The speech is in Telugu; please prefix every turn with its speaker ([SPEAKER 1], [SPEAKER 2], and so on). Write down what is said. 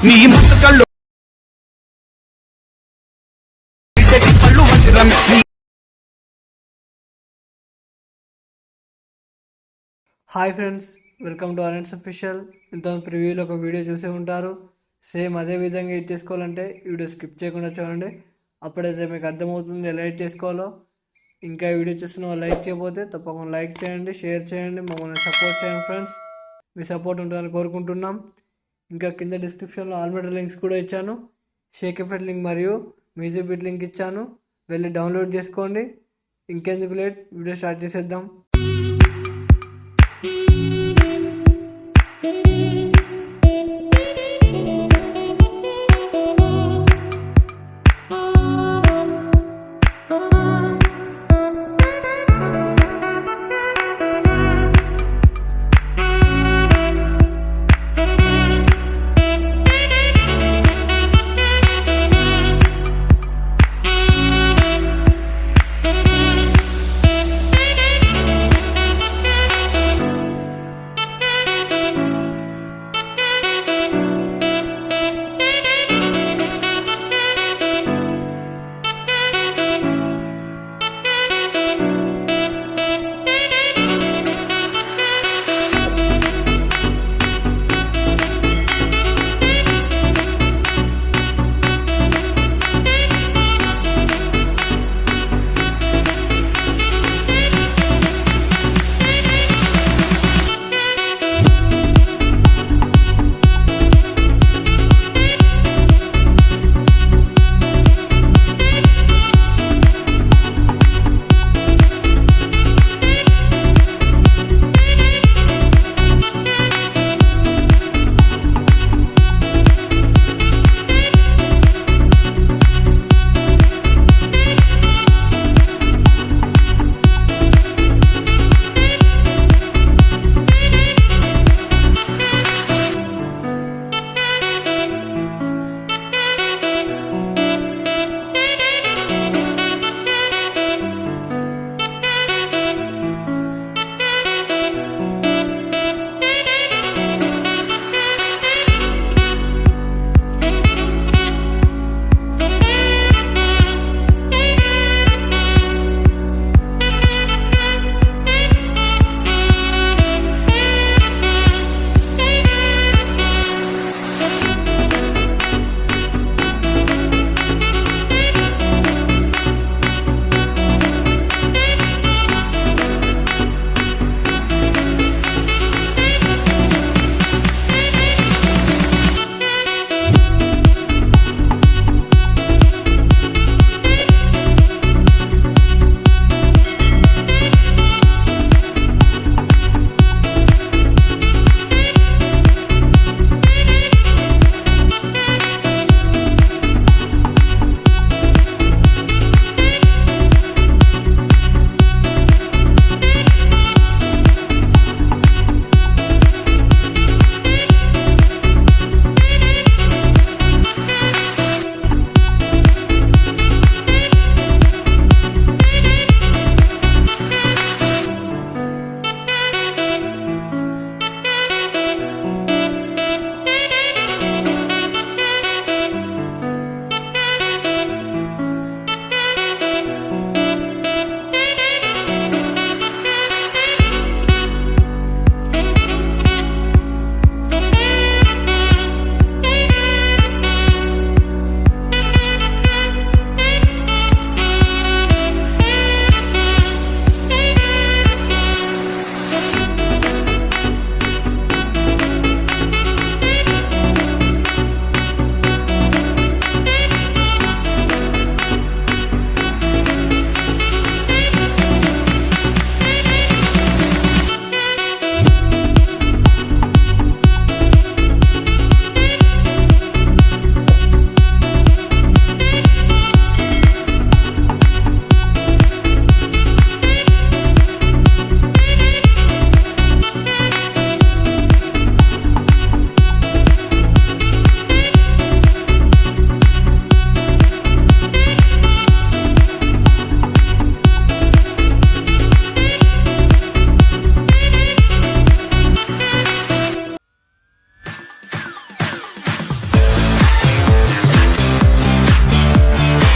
[SPEAKER 1] నీ మత్తు కళ్ళు
[SPEAKER 2] హాయ్ ఫ్రెండ్స్, వెల్కమ్ టు అరెంట్స్ అఫీషియల్. ఇంత ప్రివ్యూలో ఒక వీడియో చూసే ఉంటారు. సేమ్ అదే విధంగా ఎడిట్ చేసుకోవాలంటే వీడియో స్కిప్ చేయకుండా చూడండి. అప్పుడైతే మీకు అర్థమవుతుంది ఎలా ఎడిట్ చేసుకోవాలో. ఇంకా వీడియో చూస్తున్న వాళ్ళు లైక్ చేయకపోతే తప్పకుండా లైక్ చేయండి, షేర్ చేయండి, మమ్మల్ని సపోర్ట్ చేయండి ఫ్రెండ్స్. మీ సపోర్ట్ ఉంటుందని కోరుకుంటున్నాం. ఇంకా కింద డిస్క్రిప్షన్లో ఆల్రెడీ లింక్స్ కూడా ఇచ్చాను. షేక్ ఎఫెక్ట్ లింక్ మరియు మ్యూజిక్ బిట్ లింక్ ఇచ్చాను, వెళ్ళి డౌన్లోడ్ చేసుకోండి. ఇంకెందుకు లేట్, వీడియో స్టార్ట్ చేసేద్దాం.